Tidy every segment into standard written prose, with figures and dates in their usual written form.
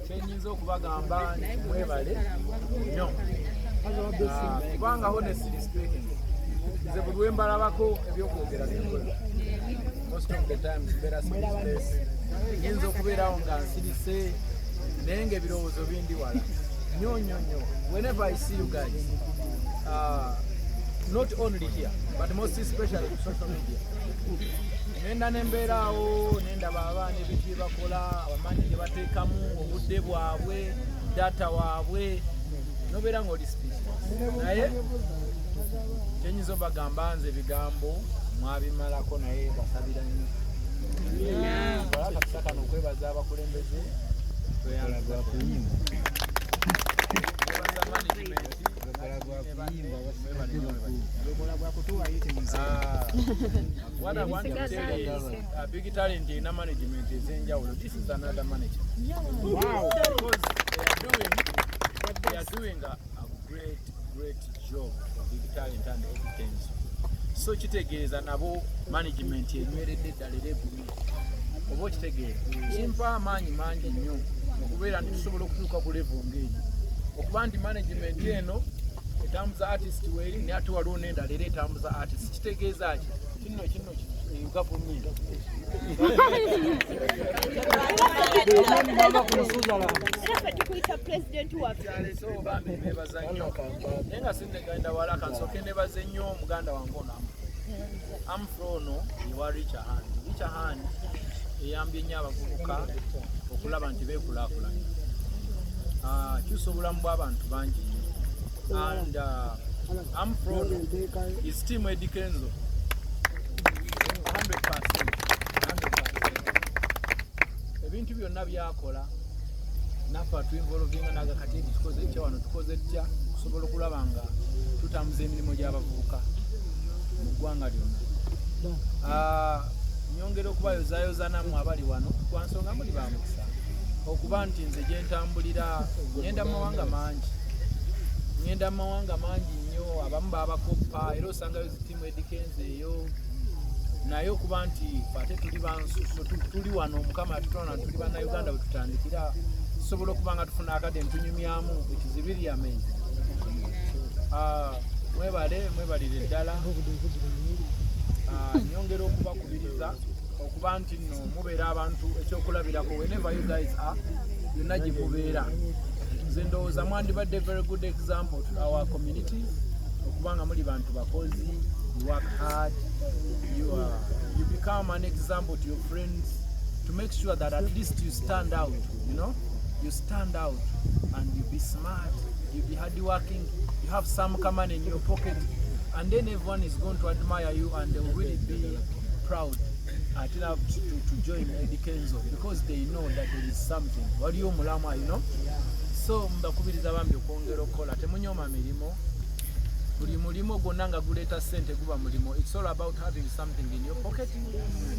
Kyenyinza okubagamba nti mwebale nnyo kubanga honestly speaking nze buli lwe mbalabako ebyokwogera byenkola most of the time mbeera sirisi nyinza okubeerawo nga nsirise naye ng'ebirowoozo bindi wala Whenever I see you guys, not only here, but most especially on social media. Nenda nembeeraawo nendaba abaana ebintu bye bakola, abamanyi gye bateekamu obudde bwabwe, data waabwe, nobeera ng'oli speechless. Naye kyenyinza obagamba nze ebigambo mwabimalako naye basabira nnyo. Kola akakisa kano okwebaza abakulembeze tweyanza kuyimba. What I want to tell you is big talent in management is enjawulo. This is another manager. Wow! Because they are doing a great job of big talent and everything. So kitegeeza nabo management enyweredde ddala era ebuli. Oba kitegeeza kimpa amaanyi mangi nnyo okubeera nti tusobola okutuuka ku level ng'eyo. Okuba nti management eno etambuza artist weri naye ate waliwo n'endala era etambuza artist. Kitegeeza ki? Kino gavumenti. So bambi nebaza nnyo. Naye nga sindegenda wala kansooke nebaze nnyo muganda wange ono. Amfro ono ewa Richard eyambye nnyo abavubuka okulaba nti beekulaakulanya. Kyusa obulamu bw'abantu bangi nnyo. And Amfro is team Eddy Kenzo 100%. Ebintu byonna byakola naffe tuinvolvinga n'agakati tukoze etya wano tukoze etya kusobola okulaba nga tutambuza emirimu gy'abavubuka mu ggwanga lyonna. Nyongera okubayozaayoza nammwe abali wano kwa nsonga muli ba mukisa okuba nti nze gye ntambulira ngenda mu mawanga mangi nnyo, abamu baabakoppa era osangayo zitiimu Eddy Kenzo eyo. Naye okuba nti ate tuli wano Mukama yatutona tuli bannayuganda bwe tutandikira tusobola okuba nga tufuna akademi tunyumyamu, it is really amazing. Mwebalire ddala. Nyongera okubakubiriza okuba nti nno mubeera abantu ekyokulabirako whenever you guys are, byonna gye mubeera. Nze ndowooza mwandibadde very good example to our community okuba nga muli bantu bakozi, you work hard, you become an example to your friends to make sure that at least you stand out, you stand out and you be smart, you be hardworking, you have some money in your pocket, and then everyone is going to admire you and they will really be proud to join Eddy Kenzo because they know that there is something. What do you mulama, So mbakubiriza bambi okwongera okukola temunyoma mirimu. Buli mulimo gwonna nga guleeta ssente guba mulimo. It's all about having something in your pocket.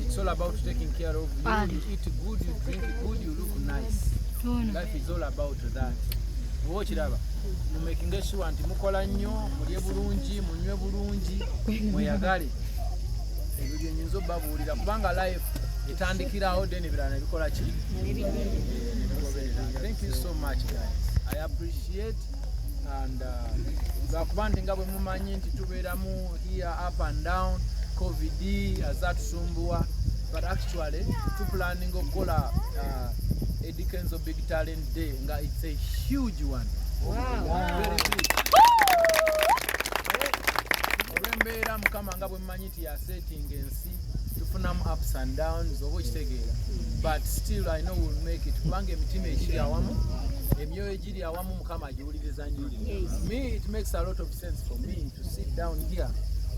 It's all about taking care of you. You eat good, you drink good, you look nice. Life is all about that. Okiraba mumaking sure nti mukola nnyo, mulye bulungi, munywe bulungi, mweyagale. Ebyo nyinza babuulira kubanga life etandikirawo then ebirala ne bikola ki? Thank you so much guys. I appreciate and lwakuba nti nga bwe mumanyi nti tubeeramu here up and down, COVID azatusumbuwa, but actually planning okukola Eddy Kenzo Big Talent Day nga it's a huge one. Wow. Very big. Olw'embeera Mukama nga bwe mumanyi nti yasetting ensi tufunamu ups and downs oba okitegeera, but still I know we'll make it kubanga emitima egiri awamu, emyoyo egiri awamu Mukama agiwuliriza nnyo. Me, it makes a lot of sense for me to sit down here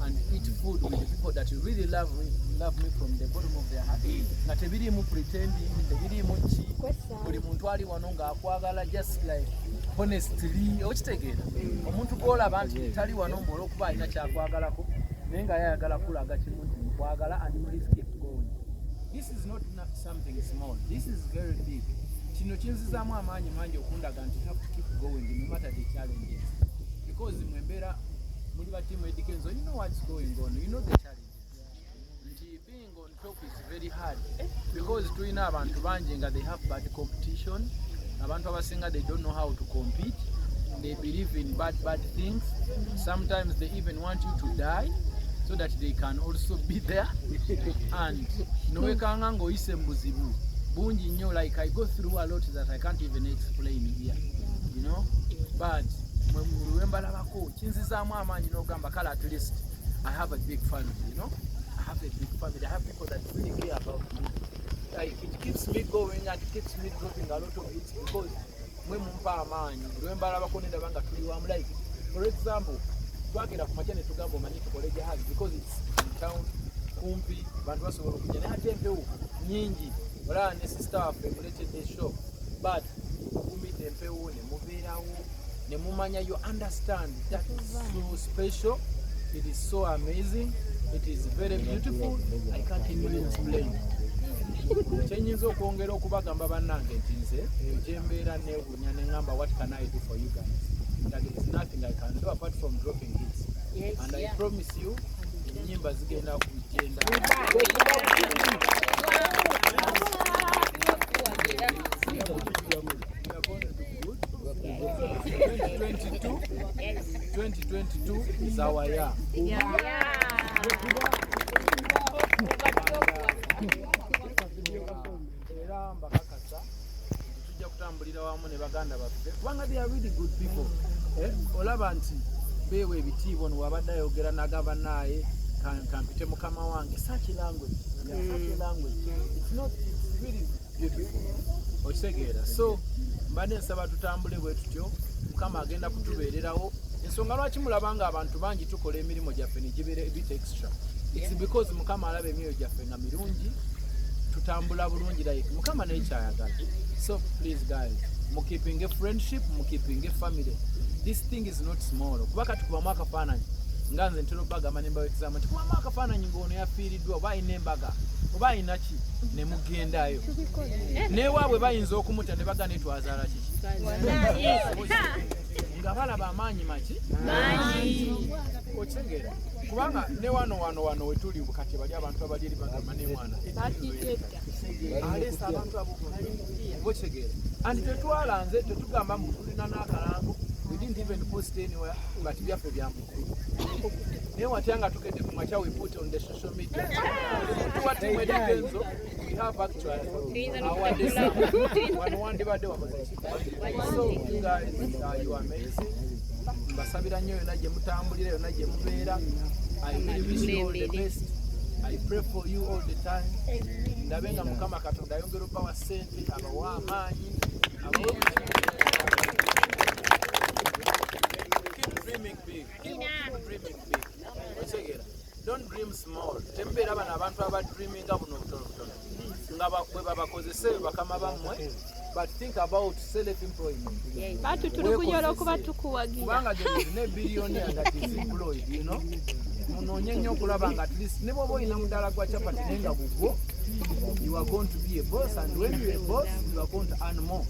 and eat food with the people that really love me from the bottom of their heart. Nga tebirimu pretending, tebirimu ki, buli muntu ali wano nga akwagala just like honestly, okitegeera. Omuntu gw'olaba nti tali wano mbola okuba alina kyakwagalako naye nga yayagala kulaga kimu nti mukwagala and please keep going. This is not something small, this is very big. Kino kinzizaamu amaanyi mangi okundaga nti have to keep going no matter the challenges, because mwembeera muli ba team Eddy Kenzo, you know what's going on, you know the challenges. Being on top is very hard because tulina abantu bangi nga they have bad competition. Abantu abasinga they don't know how to compete, they believe in bad things. Sometimes they even want you to die so that they can also be there and nowekanga ng'oyise mu buzibu bungi nnyo, like I go through a lot that I can't even explain here, you know, but mwe mbalabako kinzizaamu amaanyi n'ogamba kale at least I have a big family, you know, I have a big family, I have people that really care about me. Like it keeps me going and it keeps me dropping a lot of it because mwe mumpa amaanyi lwe mbalabako nedaba nga tuli wamu. Like for example, twagenda ku makya ne tugamba omanyi tukole jahazi because it's in town kumpi bantu basobola okujja naye ate empewo nyingi olaba ne sister waffe muletedde show but okumidde empewo ne mubeerawo ne mumanya you understand that is so special, it is so amazing, it is very beautiful, I can't even explain. Kyenyinza okwongera okubagamba bannange nti nze gyembeera neewuunya ne ngamba what can I do for you guys, that there is nothing I can do apart from dropping hits. Yes, and I promise you ennyimba zigenda kugenda 2022 is our year. Era mbakakasa tujja kutambulira wamu ne baganda baffe kubanga they are really good people. Olaba nti beewa ebitiibwa no wabadde ayogera nagamba naye kampite mukama wange such language, it's not, it's really beautiful. Okisegeera, so mbadde nsaba tutambule bwe tutyo, mukama agenda kutubeererawo. Ensonga lwaki mulabanga abantu bangi tukola emirimu gyaffe ne gibeera ebit extra, it's because mukama alaba emyoyo gyaffe nga mirungi, tutambula bulungi like mukama naye kyayagala. So please guys, mukeeping a friendship, mukeeping a family. This thing is not small. Kuba kati kubamu akafaananyi nga nze ntera obagamba ne mbawa exam nti kubamu akafaananyi ng'ono yafiiriddwa oba alina embaga oba alina ki ne mugendayo neewaabwe bayinza okumuta ne bagana etwazaala kiki nga balaba amaanyi maki okitegeera kubanga ne wano wetuli kati bali abantu abali eri bagamba ne mwana aleesa abantu abo okitegeera andi tetwala nze tetugamba mu tulina n'akalango. We didn't even post anywhere, but we have to be able to. What we put on the social media. What we kenzo, we have actually our design. One so you guys, you are amazing. Mbasabira nnyo yonna gye mutambulira yonna gye mubeera. I really wish you all the best. I pray for you all the time. Ndabe nga Mukama Katonda ayongera okubawa ssente, abawa amaanyi, dreaming big. Dreaming big. Don't dream small. Tembeera bano abantu aba dreaming buno butono. Nga bwe babakozese bakama bammwe. But think about self-employment. Batu tulukunyola okuba tukuwagira. Kubanga ne billionaire that is employed, you know. Munoonye nnyo okulaba nga at least ne bw'oba olina mudaala gwa chapati naye nga gugwo, you are going to be a boss, and when you are a boss, you are going to earn more.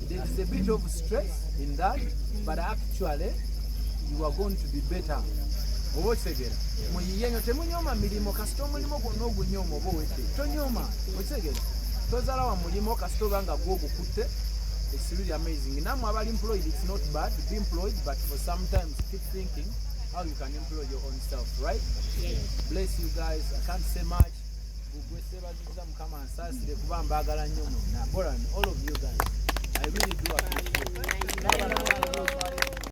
There is a bit of stress in that, but actually you are going to be better. Oba okitegera muyiyenyo temunyoma milimo kasita omulimo gwonna ogunyoma oba owedde tonyoma okitegera tozaala wa mulimo kasita oba nga gwogukutte. It's really amazing. Namwe abali employed, it's not bad to be employed, but for sometimes keep thinking how you can employ your own self, right? Yes. Bless you guys. I can't say much. Mukama ansasire kuba mbagala nnyo mwenna. All of you guys, I really do appreciate it.